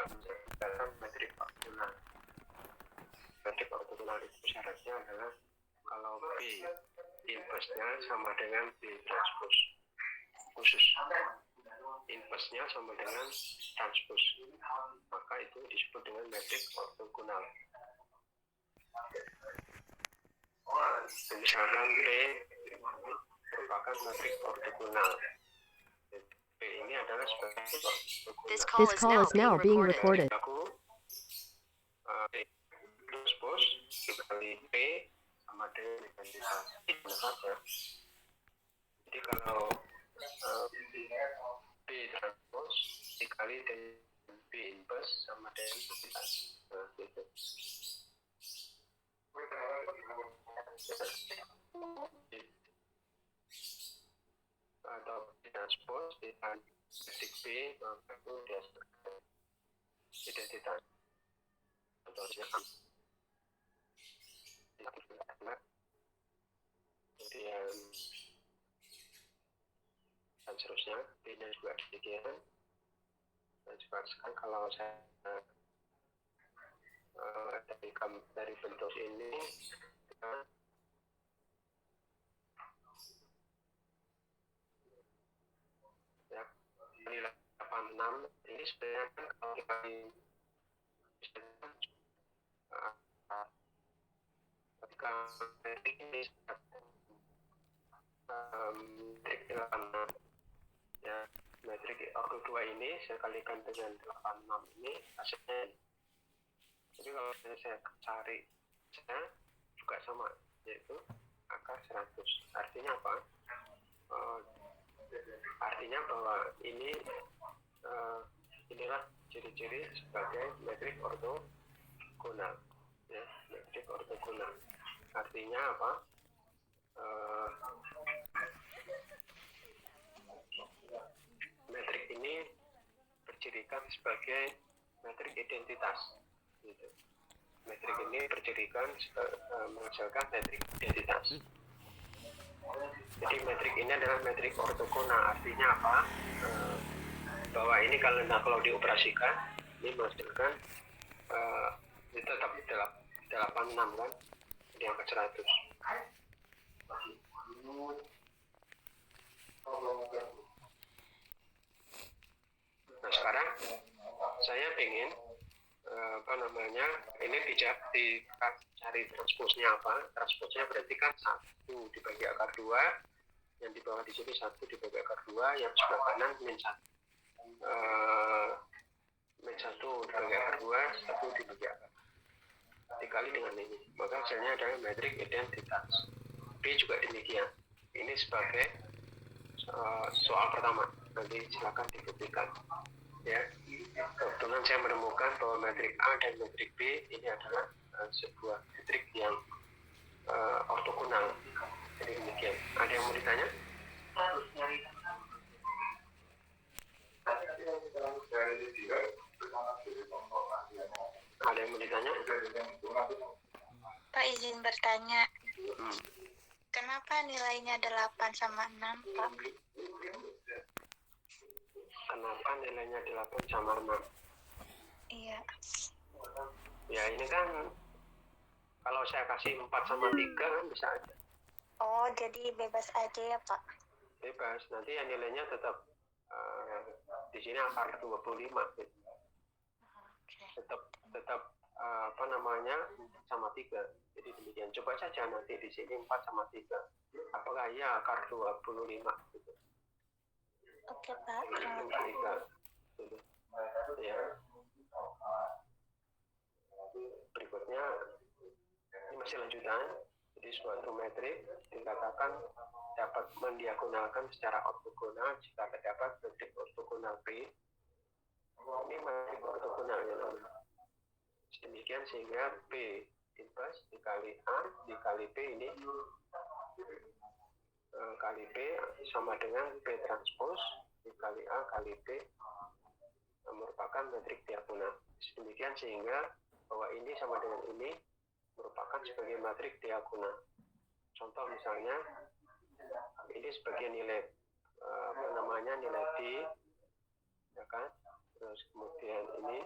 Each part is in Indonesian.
keluar dalam metrik ortogonal. Metrik ortogonal itu syaratnya adalah kalau B inverse-nya sama dengan B transpose khusus, inverse-nya sama dengan transpose, maka itu disebut dengan metrik ortogonal. Misalkan B merupakan metrik ortogonal. B ini adalah sebagai This call is now being recorded. Aku transpose dikali P sama dengan identitas. Jadi kalau B transpose dikali dengan B inverse sama dengan identitas. Gitu. Atau B transpose dikali metrik B, maka itu dihasilkan identitas. Contohnya kemudian dan seterusnya, B-nya juga demikian. Dan sekarang kalau saya dari bentuk ini ya, nilai 86 ini sebenarnya kan kalau kita ketika metrik ini metrik 86 ya, metrik orto 2 ini saya kalikan dengan 86 ini hasilnya. Jadi kalau saya cari saya juga sama, yaitu akar 100. Artinya apa? Artinya bahwa ini inilah ciri-ciri sebagai metrik ortogonal ya, metrik ortogonal. Artinya apa? Metrik ini bercirikan sebagai metrik identitas gitu. Metrik ini bercirikan menghasilkan metrik identitas. Jadi metrik ini adalah metrik ortogonal. Artinya apa? Bahwa ini kalau dioperasikan ini menghasilkan ini tetap 86 kan, di angka 100. Nah sekarang saya ingin ini dicari transposnya apa? Transposnya berarti kan 1 dibagi akar 2, yang di bawah di sini 1 dibagi akar 2, yang sebelah kanan min 1. Min 1 dibagi akar 2, 1 dibagi akar dikali dengan ini, maka hasilnya adalah metrik identitas. B juga demikian. Ini sebagai soal pertama, nanti silakan dibuktikan ya. Kebetulan saya menemukan bahwa metrik A dan metrik B ini adalah sebuah metrik yang ortogonal. Jadi demikian. Ada yang mau ditanya? Ada yang mau ditanya? Pak izin bertanya. Kenapa nilainya 8 sama 6, Pak? Kenapa nilainya 8 sama 6? Iya. Ya ini kan kalau saya kasih 4 sama 3 kan bisa aja. Oh, jadi bebas aja ya, Pak? Bebas. Nanti ya nilainya tetap di sini akar 25 gitu. Tetap sama 3. Jadi demikian. Coba saja nanti di sini 4 sama 3. Apakah iya akar 25 gitu. Oke, Pak. Gitu. Ya. Berikutnya ini masih lanjutan. Jadi suatu metrik dikatakan dapat mendiagonalkan secara ortogonal jika terdapat metrik ortogonal B. Ini metrik ortogonal ya. Demikian sehingga B inverse dikali A dikali B ini kali B sama dengan B transpose dikali A kali B merupakan metrik diagonal. Demikian sehingga bahwa ini sama dengan ini merupakan sebagai metrik diagonal. Contoh misalnya ini sebagai nilai nilai D ya kan, terus kemudian ini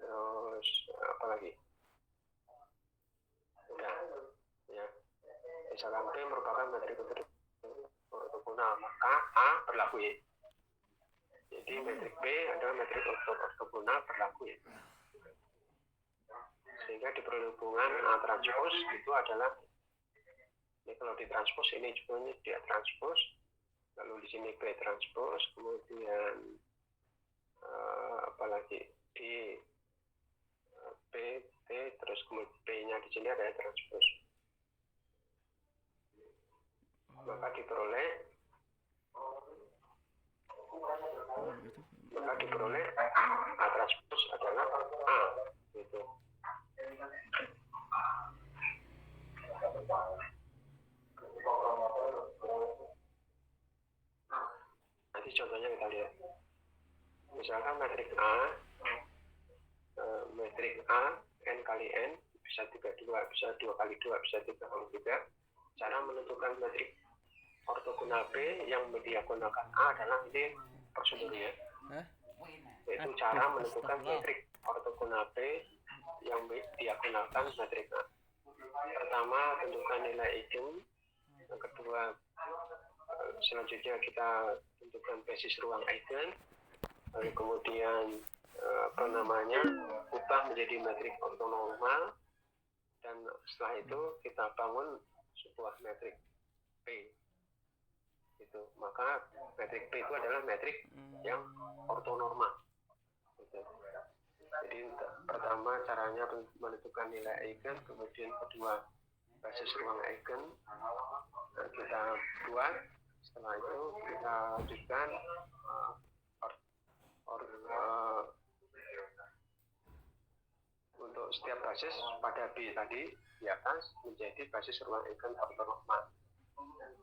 Terus apa lagi? Udah, ya. Misalkan P merupakan metrik ortogonal, maka A berlaku Y. Jadi metrik B adalah metrik ortogonal berlaku Y. Sehingga diperoleh hubungan A transpos itu adalah, ini kalau ditranspos ini juga ini dia transpos, lalu di sini B transpos, kemudian apalagi di P, T, terus kemudian P-nya di sini ada transpos. Maka diperoleh A transpos adalah A, gitu. Nanti contohnya kita lihat. Misalkan metrik A n kali n bisa 32, bisa 2 kali 2, bisa 3 kali 3. Cara menentukan metrik ortogonal B yang mendiagonalkan A adalah ini prosedurnya. Yaitu cara menentukan metrik ortogonal B yang diagonalkan metrik A. Pertama, tentukan nilai eigen. Yang kedua, selanjutnya kita tentukan basis ruang eigen. Lalu kemudian ubah menjadi metrik ortonormal, dan setelah itu kita bangun sebuah metrik P. Itu maka metrik P itu adalah metrik yang ortonormal. Gitu. Jadi pertama caranya menentukan nilai eigen, kemudian kedua basis ruang eigen kita buat. Setelah itu kita lanjutkan untuk setiap basis pada B tadi di atas menjadi basis ruang eigen ortonormal.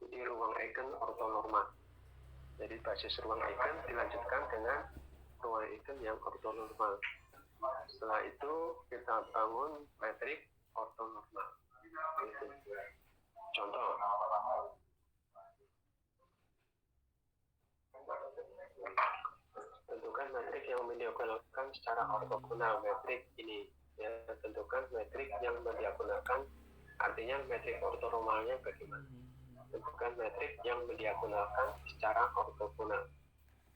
Jadi ruang eigen ortonormal. Jadi basis ruang eigen dilanjutkan dengan ruang eigen yang ortonormal. Setelah itu kita bangun metrik ortonormal. Gitu. Contoh. Tentukan metrik yang mendiagonalkan secara ortogonal, metrik ini. Ya, tentukan metrik yang mendiagonalkan, artinya metrik ortonormalnya bagaimana. Tentukan metrik yang mendiagonalkan secara ortogonal.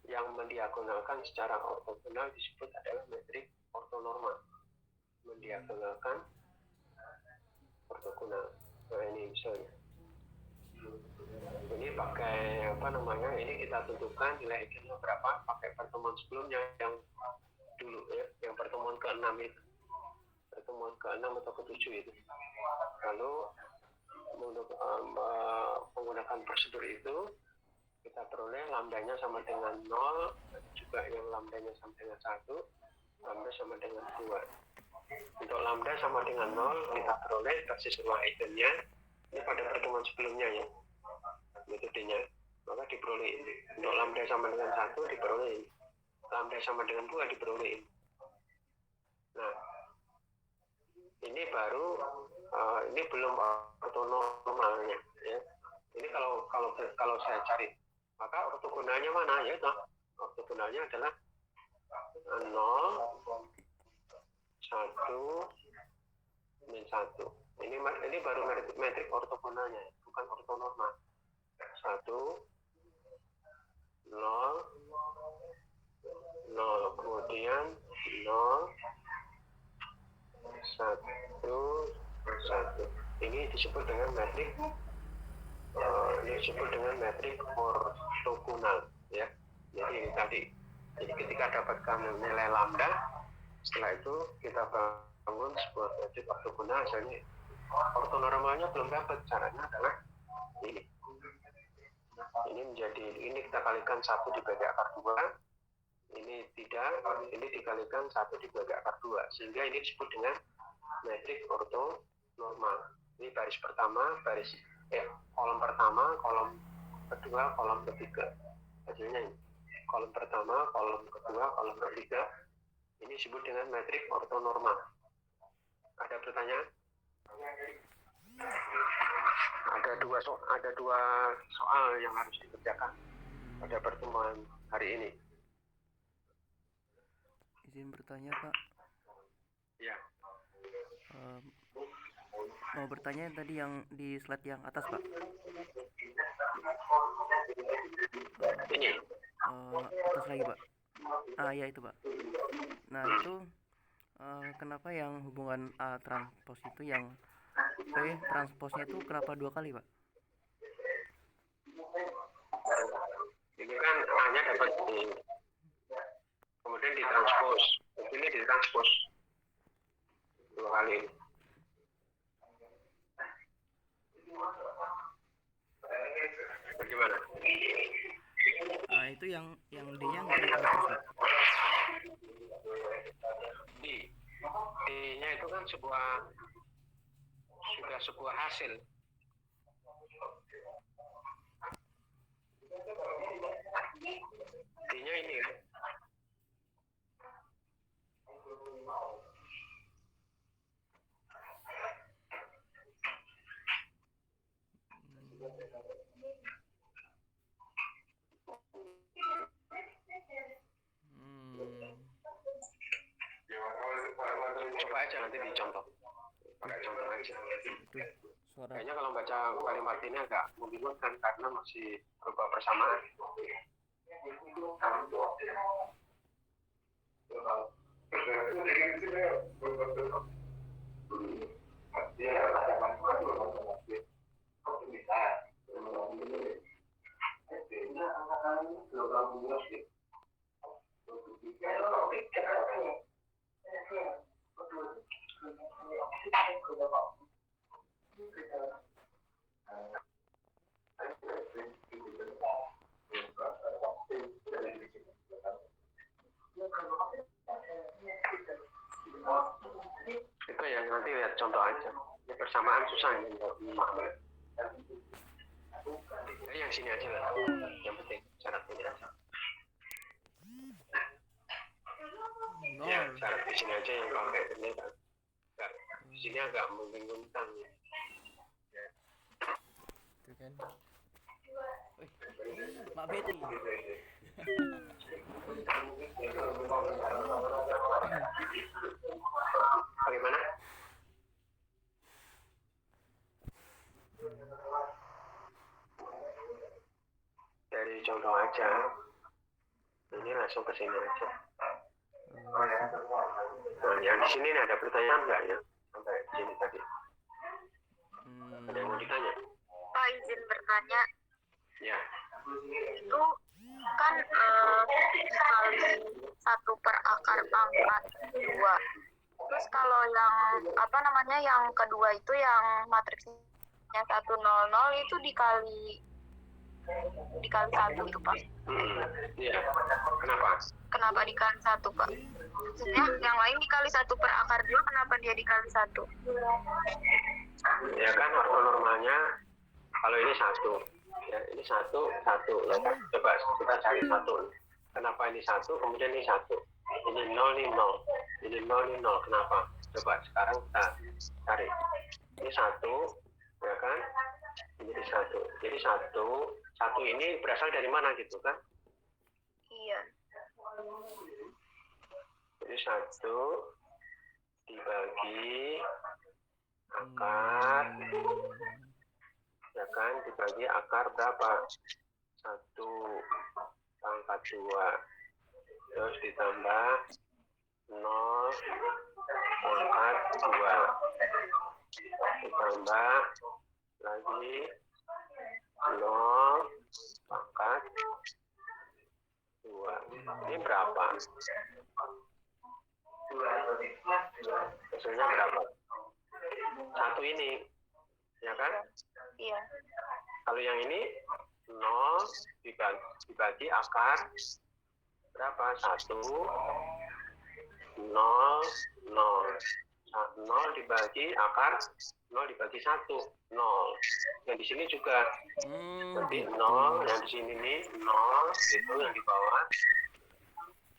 Yang mendiagonalkan secara ortogonal disebut adalah metrik ortonormal. Mendiagonalkan ortogonal. Nah ini misalnya. Ini pakai ini kita tentukan nilai eigennya berapa pakai pertemuan sebelumnya yang dulu ya, yang pertemuan ke-6 itu. Pertemuan ke-6 atau ke-7 itu. Lalu menggunakan prosedur itu kita peroleh lambdanya sama dengan 0, juga yang lambdanya sama dengan 1, lambda sama dengan 2. Untuk lambda sama dengan 0 kita peroleh basis ruang eigennya ini pada pertemuan sebelumnya ya, metodenya. Maka diperoleh ini. Untuk lambda sama dengan 1 diperoleh ini. Lambda sama dengan 2 diperoleh ini. Nah, ini baru ini belum ortonormalnya ya. Ini kalau saya cari, maka ortogonalnya mana ya? Nah, ortogonalnya adalah 0, 1, min 1. Ini baru metrik ortogonalnya, bukan ortonormal. 1, 0, 0, kemudian 0, 1, 1. Ini disebut dengan metrik ortogonal ya. Jadi ketika dapatkan nilai lambda, setelah itu kita bangun sebuah metrik ortogonal. Misalnya ortonormalnya belum dapat, caranya adalah ini. Ini kita kalikan 1 dibagi akar 2. Ini tidak, ini dikalikan 1 dibagi akar 2. Sehingga ini disebut dengan metrik ortonormal. Ini baris pertama, kolom pertama, kolom kedua, kolom ketiga. Hasilnya ini. Kolom pertama, kolom kedua, kolom ketiga. Ini disebut dengan metrik ortonormal. Ada pertanyaan? Ada dua soal yang harus dikerjakan pada pertemuan hari ini. Izin bertanya, Pak. Ya, Mau bertanya tadi yang di slide yang atas, Pak. ini. Atas lagi, Pak. Ya itu, Pak. Nah, itu kenapa yang hubungan A transpos itu yang P transposnya itu kenapa 2 kali, Pak? Ini kan A-nya dapat di, kemudian ditranspos. Ini ditranspos 2 kali. Bagaimana? Itu yang D-nya nggak ditranspos, Pak. D-nya itu kan sudah sebuah hasil. D-nya ini kan. Coba aja nanti dicontoh. Pakai contoh aja. Itu suara. Kayaknya kalau baca kalimat ini agak membingungkan karena masih berupa persamaan. Itu ya, nanti lihat contoh aja. Ini persamaan susah ini untuk memahami. Jadi yang sini aja lah. Yang penting syarat ini aja. Ya, syarat di sini aja yang pakai ini kan. Di sini agak membingungkan ya. Itu kan. Mak Betty. Bagaimana? Dari contoh aja. Ini langsung ke sini aja. Nah, yang di sini ada pertanyaan nggak ya? Sampai di sini tadi. Ada yang mau ditanya? Pak, izin bertanya. Ya. Itu kan dikali 1/akar pangkat 2. Terus kalau yang yang kedua itu yang matriksnya 100 itu dikali 1 itu, Pak. Iya. Kenapa? Kenapa dikali 1, Pak? Maksudnya yang lain dikali 1/akar 2, kenapa dia dikali 1? Ya kan waktu normalnya kalau ini 1. Ya, ini 1. Ya kan? Coba kita cari 1. Kenapa ini 1, kemudian ini 1. Ini 0, ini 0. Ini 0, ini 0. Kenapa? Coba sekarang kita cari. Ini 1, ya kan? Ini 1. Jadi 1 ini berasal dari mana gitu kan? Iya. Jadi 1 dibagi akar, ya kan? Dibagi akar berapa? 1/2. Terus ditambah 0/2. Ditambah lagi 0/2. Ini berapa? Hasilnya berapa? 1 ini, ya kan? Iya. Kalau yang ini 0 dibagi akar berapa? 1, 0, 0. 0 dibagi akar 0 dibagi 1, 0. Yang di sini juga. Jadi 0, yang di sini nih 0, itu yang di bawah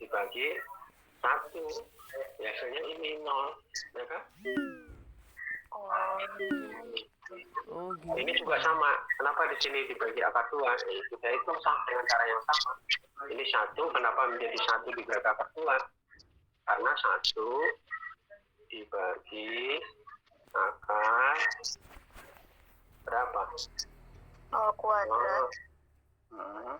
dibagi 1. Biasanya ini 0, ya kan? Oh, gitu. Ini juga sama. Kenapa di sini dibagi akar 2? Kita hitung sama dengan cara yang sama. Ini 1, kenapa menjadi 1 dibagi akar 2? Karena 1 dibagi akar berapa? 0 kuadrat Hmm,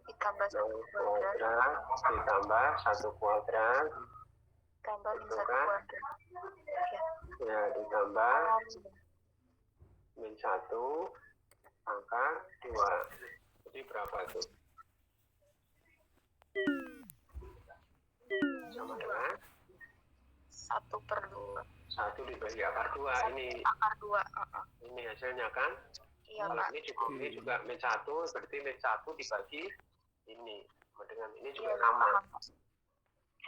ditambah 1 0 kuadrat kuadrat ditambah 1 kuadrat tambah min 1 kan? kuadrat. Ya. Ya, ditambah Um, min 1 pangkat 2. Jadi berapa tuh? Sama dengan 1/2. 1 dibagi akar 2. Ini Akar 2. ini hasilnya kan? Iya, Kalau Pak. ini juga min 1, berarti min 1 dibagi ini. Sama dengan ini juga Iya, sama. paham, Pak.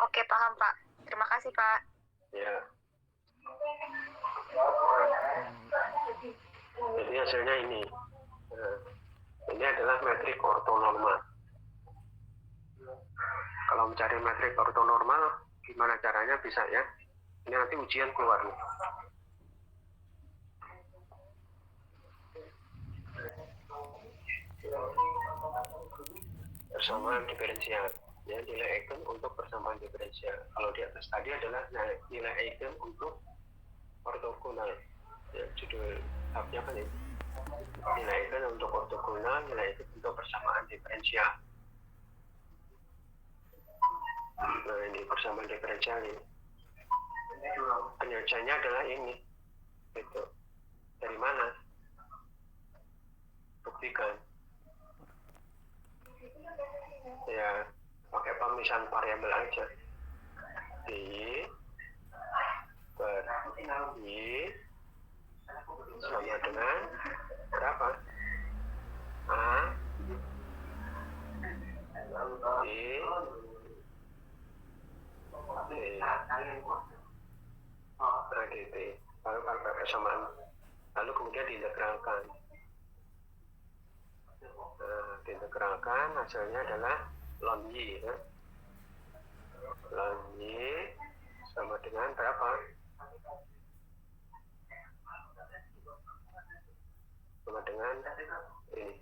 Oke, paham, Pak. Terima kasih, Pak. Ya. Jadi hasilnya ini. Nah, ini adalah metrik ortonormal. Kalau mencari metrik ortonormal, gimana caranya bisa ya? Ini nanti ujian keluar nih. Persamaan diferensial. Ya, nilai eigen untuk persamaan diferensial. Kalau di atas tadi adalah nilai eigen untuk ortogonal. Ya, judul tabnya kan ini. Nilai eigen untuk ortogonal, nilai eigen untuk persamaan diferensial. Nah, ini persamaan diferensial ini. Penyelesaiannya adalah ini. Itu. Dari mana? Buktikan. Ya, pakai pemisahan variabel aja. Y per Y sama dengan berapa? A D ADT. Lalu pakai persamaan. Lalu kemudian diintegralkan. Nah, diintegralkan hasilnya adalah ln Y. Ya. Ln Y sama dengan berapa? Sama dengan ini.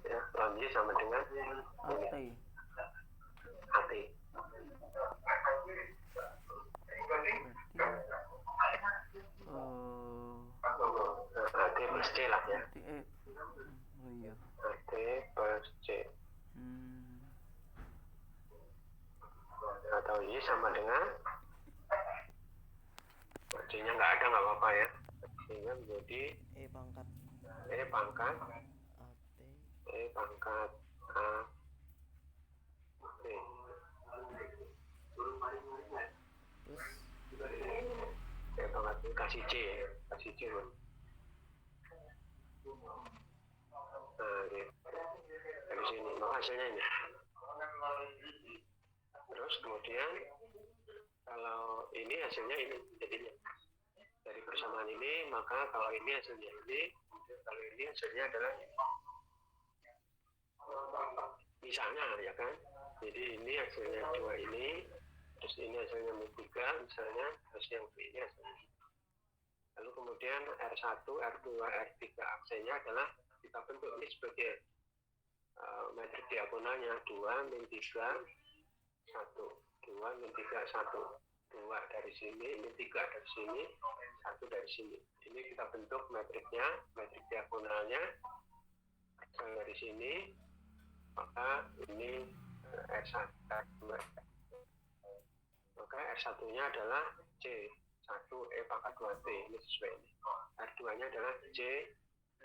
Ya, ln Y sama dengan ini. AT. AT plus C lah ya. AT plus C. Atau Y sama dengan C-nya nggak ada, nggak apa-apa ya. Sehingga menjadi E pangkat A T. E pangkat kasih C ya, kasih C. Nah, gitu. Dari sini, maka hasilnya ini. Terus kemudian kalau ini hasilnya ini jadinya dari persamaan ini, maka kalau ini hasilnya ini, kalau ini hasilnya adalah ini. Misalnya ya kan, jadi ini hasilnya 2 ini, terus ini hasilnya min 3 misalnya, terus yang B ini hasilnya. Lalu kemudian R1, R2, R3 aksennya adalah kita bentuk ini sebagai metrik diagonalnya 2 min 3 1, 2 min 3 1, 2 dari sini, min 3 dari sini, 1 dari sini. Ini kita bentuk metriknya, metrik diagonalnya dari sini, maka ini R1, R2. Maka R1 nya adalah C 1 E pangkat 2T, ini sesuai ini. R2 nya adalah C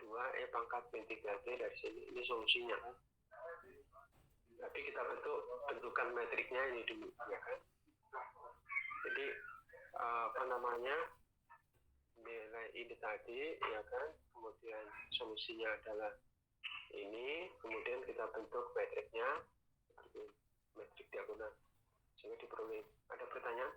2 E pangkat min 3T dari sini, ini solusinya. Tapi kita bentukan metriknya ini dulu ya kan. Jadi apa namanya, nilai ini tadi ya kan, kemudian solusinya adalah ini, kemudian kita bentuk metriknya seperti metrik diagonal sehingga diperoleh. Ada pertanyaan?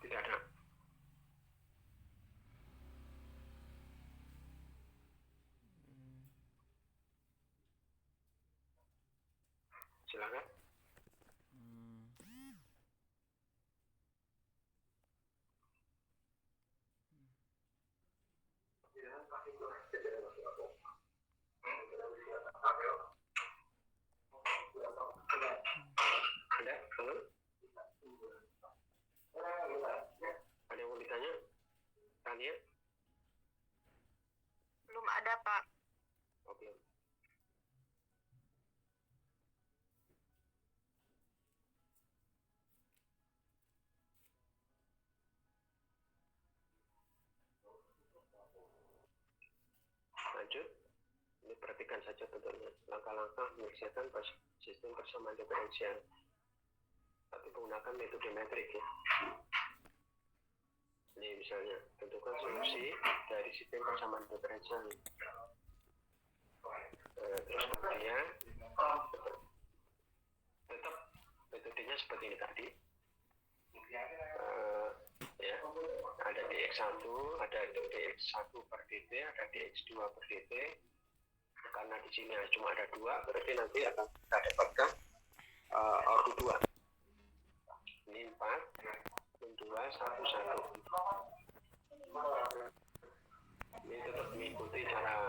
Tidak ada. Silakan. Ada? Halo? Ada yang mau ditanya? Tanya? Belum ada, Pak. Oke. Lanjut. Ini perhatikan saja tentunya langkah-langkah menyelesaikan sistem persamaan diferensial, tapi menggunakan metode metrik ya. Ini misalnya tentukan solusi dari sistem persamaan diferensial. Terus kemudian tetap metodenya seperti ini tadi. Ya, ada dx1, ada dx1 per dt, ada dx2 per dt. Karena di sini cuma ada 2, berarti nanti akan kita dapatkan ordo 2. Ini 4, 2, 1, 1. Ini tetap mengikuti cara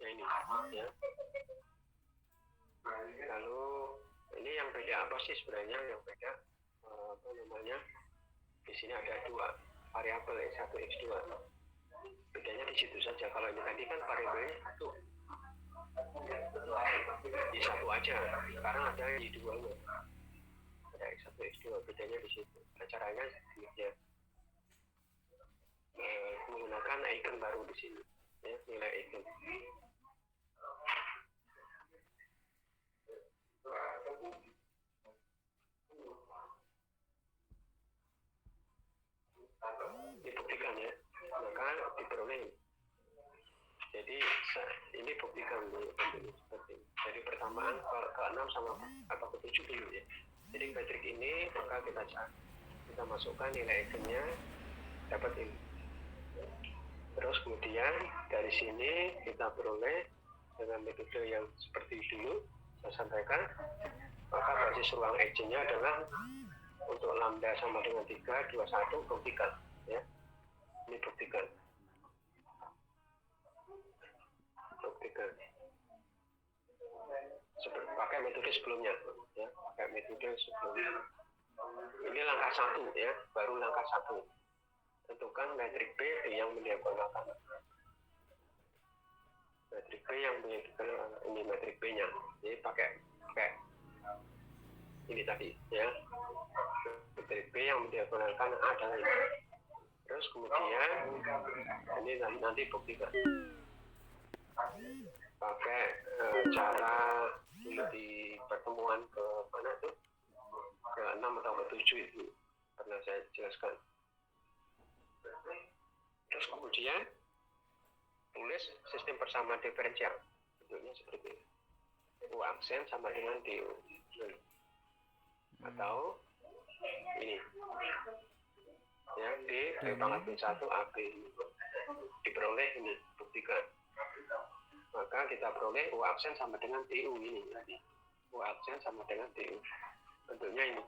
ini ya. Lalu ini yang beda apa sih sebenarnya? Yang beda apa namanya? Di sini ada 2 variabel x1, x2. Bedanya di situ saja. Kalau ini tadi kan variabelnya 1. Di 1 aja. Sekarang ada di 2-nya. Ada x1, x2. Bedanya di situ. Nah, caranya demikian. Menggunakan eigen baru di sini. Ya, nilai eigen. Dibuktikan ya, maka diperoleh. Jadi ini buktikan seperti ini. Dari persamaan ke-6 sama atau ke-7 dulu ya. Jadi metrik ini maka kita masukkan nilai eigennya, dapat ini. Terus kemudian dari sini kita peroleh dengan metode yang seperti dulu saya sampaikan, maka basis ruang eigennya adalah untuk lambda sama dengan 3, 21 buktikan ya. Ini buktikan. Pakai metode sebelumnya ya, pakai metode sebelumnya. Ini langkah 1 ya, baru langkah 1. Tentukan metrik P yang mendiagonalkan. Metrik P yang mendiagonalkan ini metrik P-nya. Jadi pakai ini tadi ya. Metrik P yang mendiagonalkan A dan ini. Terus kemudian ini nanti buktikan. Pakai cara di pertemuan ke mana tuh? Ke 6 atau ke 7 itu pernah saya jelaskan. Terus kemudian tulis sistem persamaan diferensial. Bentuknya seperti ini. U aksen sama dengan DU. Atau ini. Ya, D dari pangkat B1 AB. Diperoleh ini, buktikan. Maka kita peroleh U aksen sama dengan DU ini. U aksen sama dengan DU. Bentuknya ini.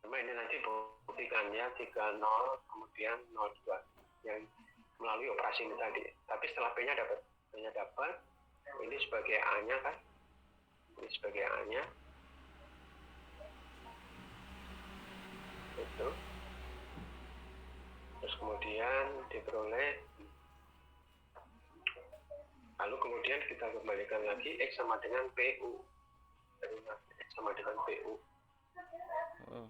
Cuma ini nanti buktikan ya 30 kemudian 02 yang melalui operasi ini tadi. Tapi setelah P-nya dapat, P-nya dapat, ini sebagai A-nya kan, ini sebagai A-nya, itu. Terus kemudian diperoleh, lalu kemudian kita kembalikan lagi X sama dengan PU, X sama dengan PU. Oh,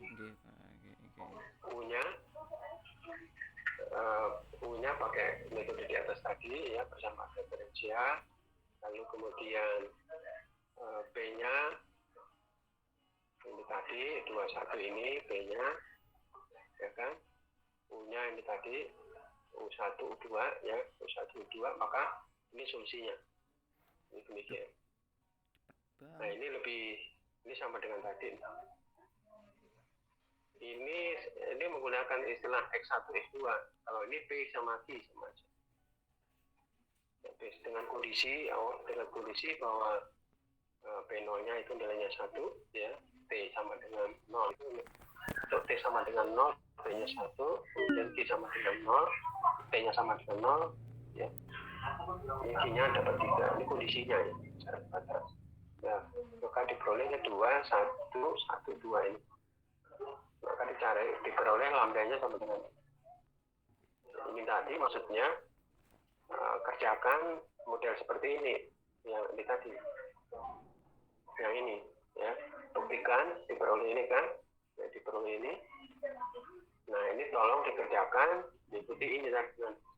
U-nya U-nya pakai metode di atas tadi ya, persamaan diferensial. Lalu kemudian P-nya ini tadi 21 ini P-nya ya kan. U-nya ini tadi U1 U2 ya, U1 U2, maka ini solusinya. Ini demikian. Nah, ini sama dengan tadi. Ini menggunakan istilah X1, X2. Kalau ini P sama Q sama aja. dengan kondisi bahwa P0-nya itu nilainya 1 ya, T sama dengan 0 itu untuk T sama dengan 0 T-nya 1, kemudian T sama dengan 0 T-nya sama dengan 0 ya, intinya dapat 3. Ini kondisinya ya, syarat batas. Nah, maka diperolehnya 2, 1, 1, 2 ini. Maka diperoleh lambdanya sama dengan ini tadi, maksudnya kerjakan model seperti ini yang ini tadi, yang ini ya, buktikan diperoleh ini kan ya, diperoleh ini. Nah ini tolong dikerjakan, diikuti ini dengan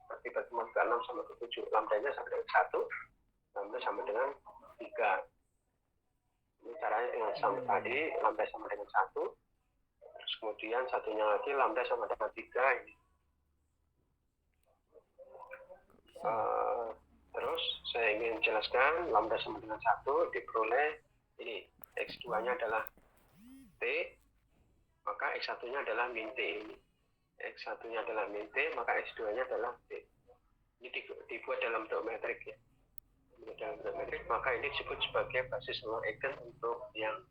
seperti pertemuan ke-6 sama ke-7, lambdanya sama dengan 1, lambda sama dengan 3. Ini caranya dengan sama tadi, lambda sama dengan 1, terus kemudian satunya lagi lambda sama dengan 3 ini. Terus saya ingin jelaskan lambda sama dengan 1 diperoleh ini, X2-nya adalah T, maka X1-nya adalah min T ini. X1-nya adalah min T, maka X2-nya adalah T. Ini dibuat dalam bentuk metrik ya. Dalam bentuk metrik, maka ini disebut sebagai basis nol eigen untuk yang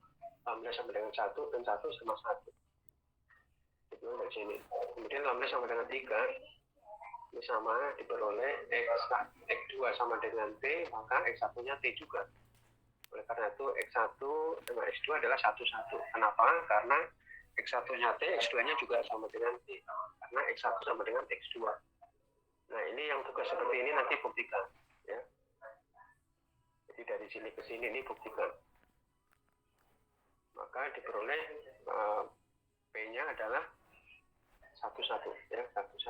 lambda sama dengan 1 dan 1 sama 1. Itu dari sini. Kemudian lambda sama dengan 3, ini sama diperoleh X2 sama dengan T, maka X1-nya T juga. Oleh karena itu X1 dengan X2 adalah 1, 1. Kenapa? Karena X1-nya T, X2-nya juga sama dengan T. Karena X1 sama dengan X2. Nah ini yang tugas seperti ini nanti buktikan. Ya. Jadi dari sini ke sini ini buktikan. Maka diperoleh P-nya adalah 1, 1. Ya, 1, 1.